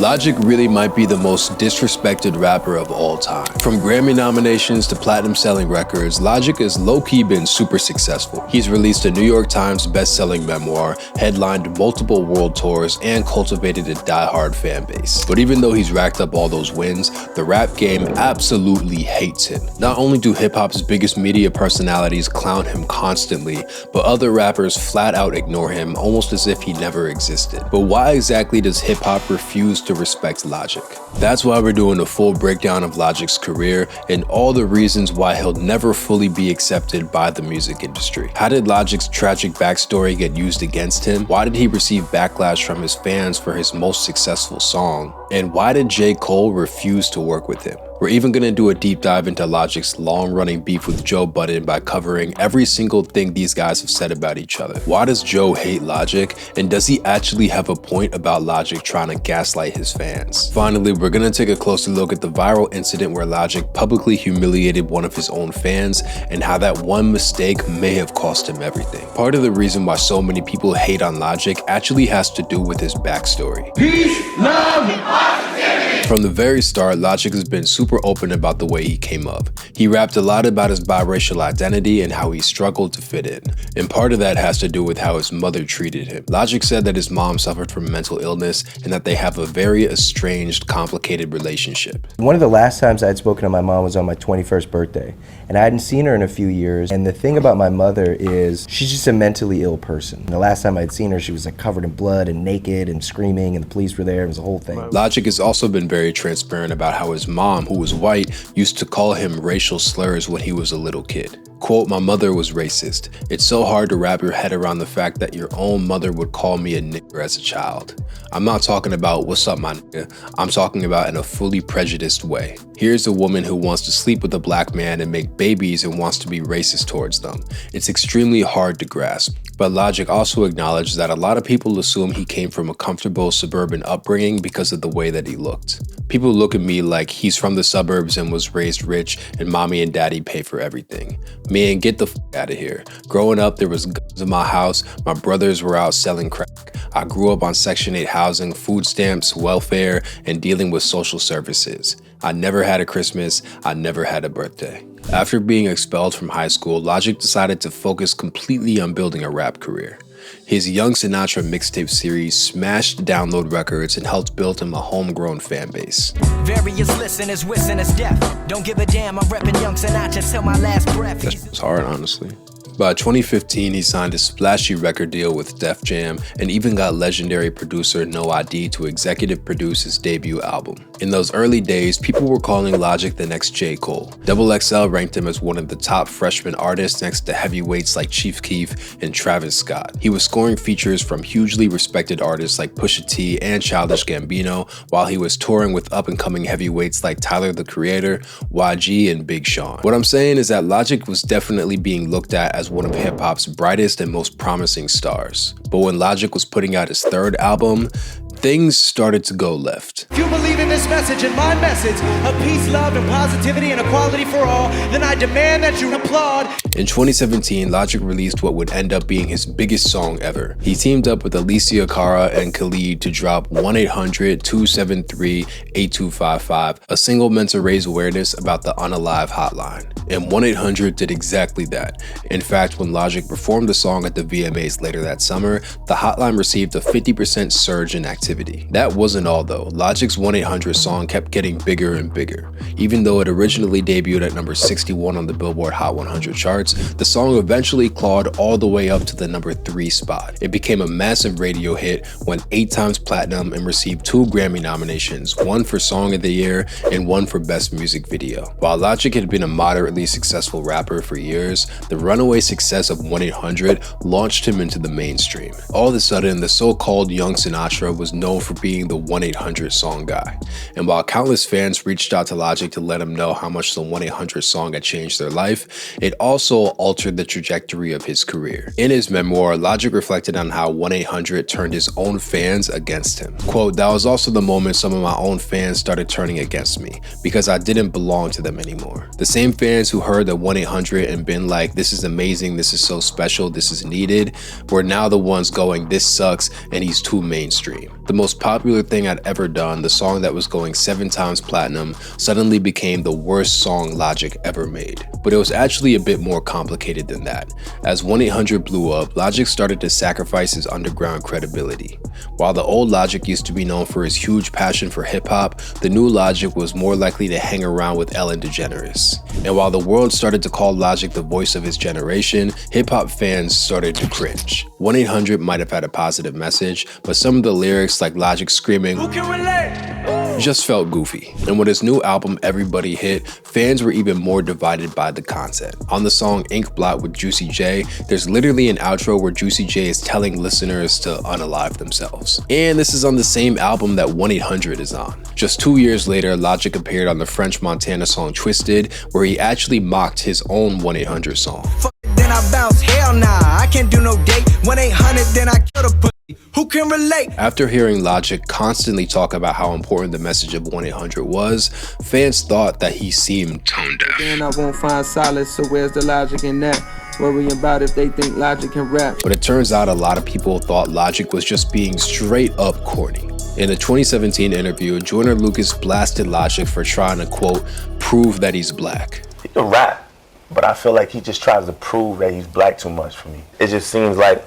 Logic really might be the most disrespected rapper of all time. From Grammy nominations to platinum-selling records, Logic has low-key been super successful. He's released a New York Times best-selling memoir, headlined multiple world tours, and cultivated a die-hard fan base. But even though he's racked up all those wins, the rap game absolutely hates him. Not only do hip-hop's biggest media personalities clown him constantly, but other rappers flat out ignore him, almost as if he never existed. But why exactly does hip-hop refuse to respect Logic? That's why we're doing a full breakdown of Logic's career and all the reasons why he'll never fully be accepted by the music industry. How did Logic's tragic backstory get used against him? Why did he receive backlash from his fans for his most successful song? And why did J. Cole refuse to work with him? We're even going to do a deep dive into Logic's long-running beef with Joe Budden by covering every single thing these guys have said about each other. Why does Joe hate Logic? And does he actually have a point about Logic trying to gaslight his fans? Finally, we're going to take a closer look at the viral incident where Logic publicly humiliated one of his own fans and how that one mistake may have cost him everything. Part of the reason why so many people hate on Logic actually has to do with his backstory. Peace, love, and positivity. From the very start, Logic has been super open about the way he came up. He rapped a lot about his biracial identity and how he struggled to fit in. And part of that has to do with how his mother treated him. Logic said that his mom suffered from mental illness and that they have a very estranged, complicated relationship. One of the last times I had spoken to my mom was on my 21st birthday, and I hadn't seen her in a few years. And the thing about my mother is she's just a mentally ill person. The last time I'd seen her, she was like covered in blood and naked and screaming, and the police were there. It was a whole thing. Logic has also been very transparent about how his mom, who was white, used to call him racial slurs when he was a little kid. Quote, "My mother was racist. It's so hard to wrap your head around the fact that your own mother would call me a nigger as a child. I'm not talking about what's up, my nigga. I'm talking about in a fully prejudiced way. Here's a woman who wants to sleep with a black man and make babies and wants to be racist towards them. It's extremely hard to grasp." But Logic also acknowledged that a lot of people assume he came from a comfortable suburban upbringing because of the way that he looked. "People look at me like he's from the suburbs and was raised rich and mommy and daddy pay for everything. Man, get the f out of here. Growing up, there was guns in my house. My brothers were out selling crack. I grew up on Section 8 housing, food stamps, welfare, and dealing with social services. I never had a Christmas. I never had a birthday." After being expelled from high school, Logic decided to focus completely on building a rap career. His Young Sinatra mixtape series smashed download records and helped build him a homegrown fan base. Various listeners wishing us death. Don't give a damn, I'm repping Young Sinatra till my last breath. That was hard, honestly. By 2015, he signed a splashy record deal with Def Jam and even got legendary producer No ID to executive produce his debut album. In those early days, people were calling Logic the next J. Cole. XXL ranked him as one of the top freshman artists next to heavyweights like Chief Keef and Travis Scott. He was scoring features from hugely respected artists like Pusha T and Childish Gambino, while he was touring with up-and-coming heavyweights like Tyler the Creator, YG, and Big Sean. What I'm saying is that Logic was definitely being looked at as one of hip-hop's brightest and most promising stars. But when Logic was putting out his third album, things started to go left. If you believe in this message and my message of peace, love, and positivity and equality for all, then I demand that you applaud. In 2017, Logic released what would end up being his biggest song ever. He teamed up with Alicia Cara and Khalid to drop 1-800-273-8255, a single meant to raise awareness about the unalive hotline. And 1-800 did exactly that. In fact, when Logic performed the song at the VMAs later that summer, the hotline received a 50% surge in activity. That wasn't all though. Logic's 1-800 song kept getting bigger and bigger. Even though it originally debuted at number 61 on the Billboard Hot 100 charts, the song eventually clawed all the way up to the number 3 spot. It became a massive radio hit, went 8 times platinum, and received 2 Grammy nominations, one for Song of the Year and one for Best Music Video. While Logic had been a moderately successful rapper for years, the runaway success of 1-800 launched him into the mainstream. All of a sudden, the so-called Young Sinatra was known for being the 1-800 song guy. And while countless fans reached out to Logic to let him know how much the 1-800 song had changed their life, it also altered the trajectory of his career. In his memoir, Logic reflected on how 1-800 turned his own fans against him. Quote, "That was also the moment some of my own fans started turning against me because I didn't belong to them anymore. The same fans who heard the 1-800 and been like, this is amazing, this is so special, this is needed, were now the ones going, this sucks and he's too mainstream. The most popular thing I'd ever done, the song that was going 7 times platinum, suddenly became the worst song Logic ever made. But it was actually a bit more complicated than that. As 1-800 blew up, Logic started to sacrifice his underground credibility. While the old Logic used to be known for his huge passion for hip-hop, the new Logic was more likely to hang around with Ellen DeGeneres. And while the world started to call Logic the voice of his generation, hip-hop fans started to cringe. 1-800 might have had a positive message, but some of the lyrics, like Logic screaming, "Who can relate?" just felt goofy. And when his new album Everybody hit, fans were even more divided by the content. On the song Ink Blot with Juicy J, there's literally an outro where Juicy J is telling listeners to unalive themselves. And this is on the same album that 1-800 is on. Just 2 years later, Logic appeared on the French Montana song Twisted, where he actually mocked his own 1-800 song. Then I bounce, hell nah, I can't do no date. 1-800, then I kill the pussy. Who can relate? After hearing Logic constantly talk about how important the message of 1-800 was, fans thought that he seemed tone deaf. Then I won't find solace, so where's the logic in that? Worrying about if they think Logic can rap. But it turns out a lot of people thought Logic was just being straight up corny. In a 2017 interview, Joyner Lucas blasted Logic for trying to, quote, prove that he's black. He can rap, but I feel like he just tries to prove that he's black too much for me. It just seems like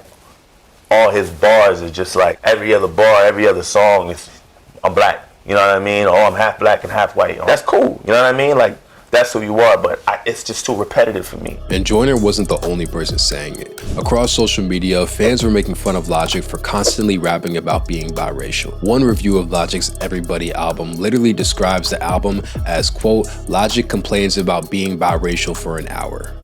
all his bars are just like every other bar, every other song is, I'm black, you know what I mean? Or I'm half black and half white. That's cool, you know what I mean? Like, that's who you are, but it's just too repetitive for me. And Joyner wasn't the only person saying it. Across social media, fans were making fun of Logic for constantly rapping about being biracial. One review of Logic's Everybody album literally describes the album as, quote, Logic complains about being biracial for an hour.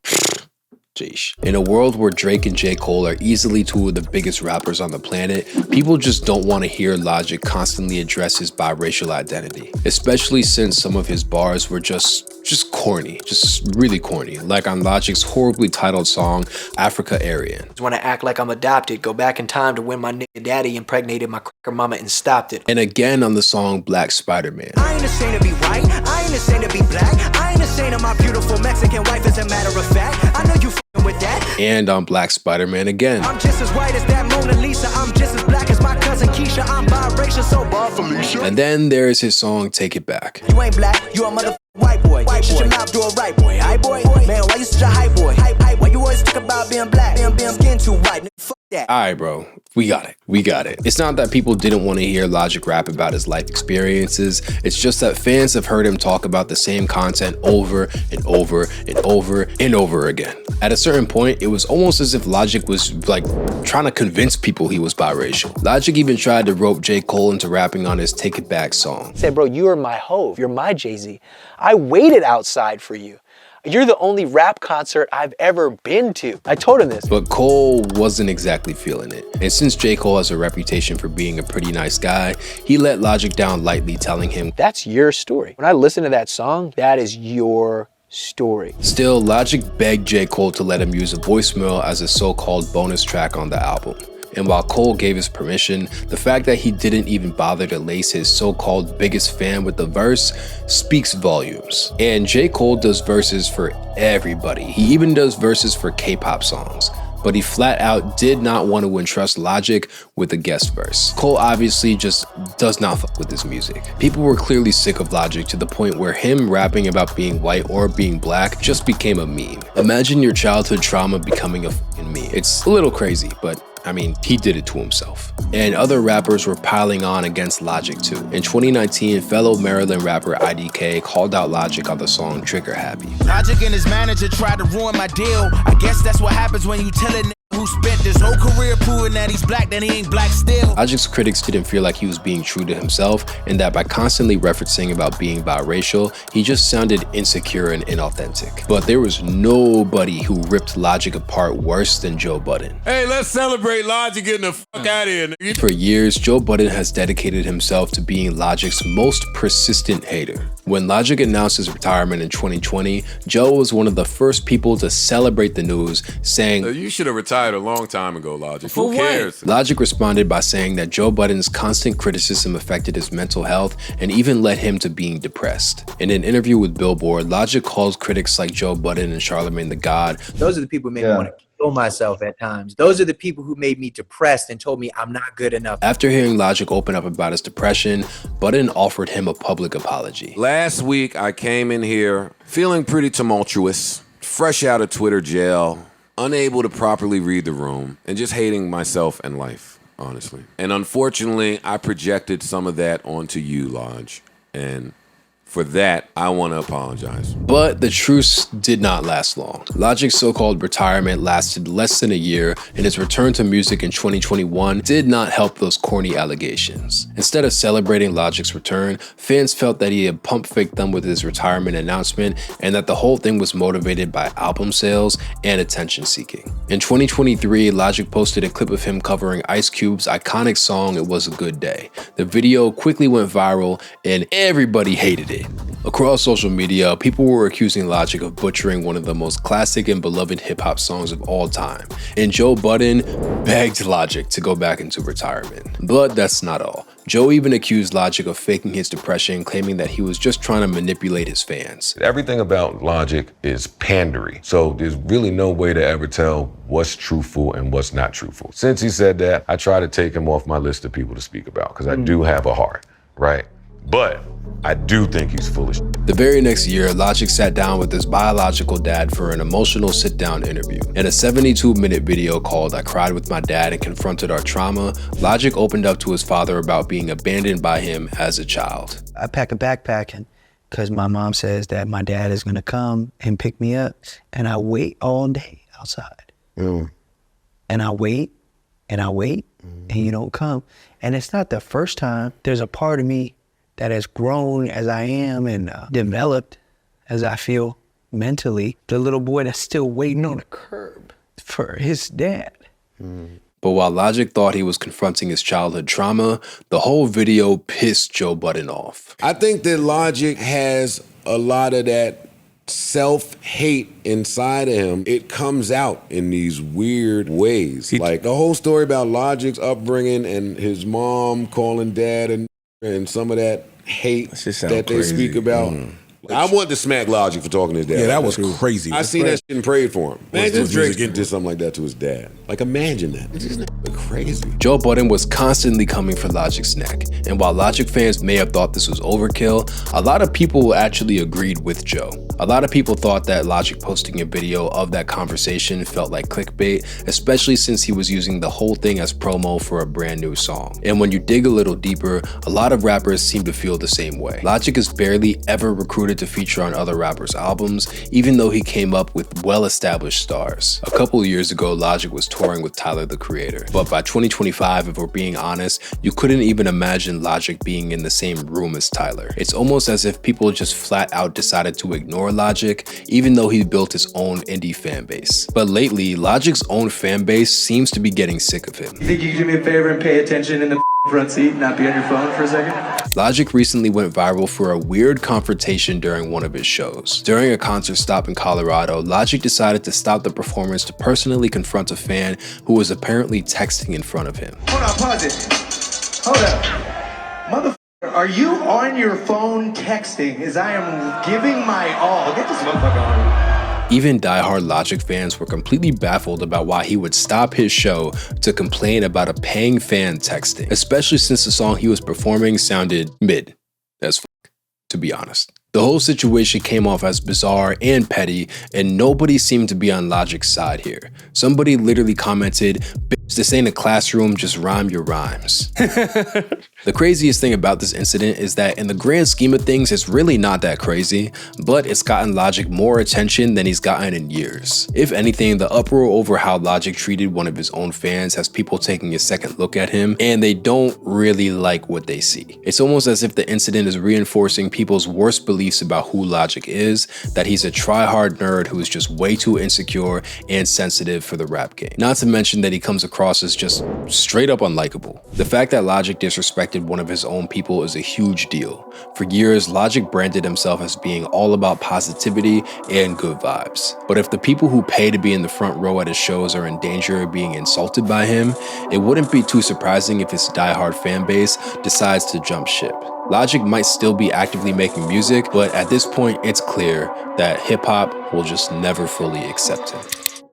Jeesh. In a world where Drake and J. Cole are easily 2 of the biggest rappers on the planet, people just don't want to hear Logic constantly address his biracial identity, especially since some of his bars were just corny, just really corny, like on Logic's horribly titled song, Africa Aryan. When I act like I'm adopted, go back in time to when my nigga daddy impregnated my cracker mama and stopped it. And again on the song Black Spider-Man. I ain't ashamed to be white, I ain't ashamed to be black, I ain't ashamed of my beautiful Mexican wife, as a matter of fact. I know you f***ing with that. And on Black Spider-Man again. I'm just as white as that Mona Lisa, I'm just as black as my cousin Keisha, I'm biracial, so bar Felicia. And then there's his song Take It Back. You ain't black, you a motherfucking white boy. Shut your mouth, do it right, boy. Hi, boy. Man, why you such a hype boy? Hype. Why you always talk about being black? Being skin too white. Fuck that. Alright, bro. We got it. It's not that people didn't want to hear Logic rap about his life experiences. It's just that fans have heard him talk about the same content over and over and over and over again. At a certain point, it was almost as if Logic was like trying to convince people he was biracial. Logic even tried to rope J. Cole into rapping on his Take It Back song. Say, bro, you are my Hove. You're my Jay-Z. I waited outside for you. You're the only rap concert I've ever been to. I told him this. But Cole wasn't exactly feeling it. And since J. Cole has a reputation for being a pretty nice guy, he let Logic down lightly, telling him, that's your story. When I listen to that song, that is your story. Still, Logic begged J. Cole to let him use a voicemail as a so-called bonus track on the album. And while Cole gave his permission, the fact that he didn't even bother to lace his so-called biggest fan with the verse speaks volumes. And J. Cole does verses for everybody. He even does verses for K-pop songs. But he flat out did not want to entrust Logic with a guest verse. Cole obviously just does not fuck with his music. People were clearly sick of Logic to the point where him rapping about being white or being black just became a meme. Imagine your childhood trauma becoming a fucking meme. It's a little crazy, but I mean, he did it to himself. And other rappers were piling on against Logic too. In 2019, fellow Maryland rapper IDK called out Logic on the song Trigger Happy. Logic and his manager tried to ruin my deal. I guess that's what happens when you tell a who spent his whole career proving that he's black, then he ain't black still. Logic's critics didn't feel like he was being true to himself, and that by constantly referencing about being biracial, he just sounded insecure and inauthentic. But there was nobody who ripped Logic apart worse than Joe Budden. Hey, let's celebrate Logic getting the fuck out of here, nigga. For years, Joe Budden has dedicated himself to being Logic's most persistent hater. When Logic announced his retirement in 2020, Joe was one of the first people to celebrate the news, saying, You should have retired a long time ago, Logic. Who cares? Logic responded by saying that Joe Budden's constant criticism affected his mental health and even led him to being depressed. In an interview with Billboard, Logic calls critics like Joe Budden and Charlamagne the God, those are the people who make me want to kill myself at times. Those are the people who made me depressed and told me I'm not good enough. After hearing Logic open up about his depression, Budden offered him a public apology. Last week, I came in here feeling pretty tumultuous, fresh out of Twitter jail, unable to properly read the room, and just hating myself and life, honestly. And unfortunately, I projected some of that onto you, Lodge, and for that, I want to apologize. But the truce did not last long. Logic's so-called retirement lasted less than a year, and his return to music in 2021 did not help those corny allegations. Instead of celebrating Logic's return, fans felt that he had pump-faked them with his retirement announcement and that the whole thing was motivated by album sales and attention-seeking. In 2023, Logic posted a clip of him covering Ice Cube's iconic song, It Was a Good Day. The video quickly went viral, and everybody hated it. Across social media, people were accusing Logic of butchering one of the most classic and beloved hip-hop songs of all time, and Joe Budden begged Logic to go back into retirement. But that's not all. Joe even accused Logic of faking his depression, claiming that he was just trying to manipulate his fans. Everything about Logic is pandery, so there's really no way to ever tell what's truthful and what's not truthful. Since he said that, I try to take him off my list of people to speak about, because I do have a heart, right? But I do think he's full of shit. The very next year, Logic sat down with his biological dad for an emotional sit-down interview. In a 72-minute video called I Cried With My Dad and Confronted Our Trauma, Logic opened up to his father about being abandoned by him as a child. I pack a backpack because my mom says that my dad is gonna come and pick me up, and I wait all day outside. And I wait, and I wait, and you don't come. And it's not the first time. There's a part of me that has grown as I am and developed as I feel mentally. The little boy that's still waiting on a curb for his dad. But while Logic thought he was confronting his childhood trauma, the whole video pissed Joe Budden off. I think that Logic has a lot of that self-hate inside of him. It comes out in these weird ways. Like the whole story about Logic's upbringing and his mom calling dad and some of that hate that they speak about. I wanted to smack Logic for talking to his dad. Yeah, that was crazy. I seen that shit and prayed for him. Imagine Drake did something like that to his dad. Like, imagine that. This is crazy. Joe Budden was constantly coming for Logic's neck, and while Logic fans may have thought this was overkill, a lot of people actually agreed with Joe. A lot of people thought that Logic posting a video of that conversation felt like clickbait, especially since he was using the whole thing as promo for a brand new song. And when you dig a little deeper, a lot of rappers seem to feel the same way. Logic is barely ever recruited to feature on other rappers' albums, even though he came up with well-established stars. A couple years ago, Logic was touring with Tyler, the Creator. But by 2025, if we're being honest, you couldn't even imagine Logic being in the same room as Tyler. It's almost as if people just flat out decided to ignore Logic, even though he built his own indie fan base. But lately, Logic's own fan base seems to be getting sick of him. You think you could do me a favor and pay attention in the front seat and not be on your phone for a second? Logic recently went viral for a weird confrontation during one of his shows. During a concert stop in Colorado, Logic decided to stop the performance to personally confront a fan who was apparently texting in front of him. Hold on, pause it. Hold up. Motherfucker, are you on your phone texting as I am giving my all? Get this motherfucker on. Even diehard Logic fans were completely baffled about why he would stop his show to complain about a paying fan texting, especially since the song he was performing sounded mid as fuck, to be honest. The whole situation came off as bizarre and petty, and nobody seemed to be on Logic's side here. Somebody literally commented, "Bitch, this ain't a classroom, just rhyme your rhymes." The craziest thing about this incident is that in the grand scheme of things, it's really not that crazy, but it's gotten Logic more attention than he's gotten in years. If anything, the uproar over how Logic treated one of his own fans has people taking a second look at him, and they don't really like what they see. It's almost as if the incident is reinforcing people's worst beliefs about who Logic is, that he's a try-hard nerd who is just way too insecure and sensitive for the rap game. Not to mention that he comes across as just straight up unlikable. The fact that Logic disrespected one of his own people is a huge deal. For years, Logic branded himself as being all about positivity and good vibes. But if the people who pay to be in the front row at his shows are in danger of being insulted by him, it wouldn't be too surprising if his diehard fan base decides to jump ship. Logic might still be actively making music, but at this point, it's clear that hip-hop will just never fully accept him.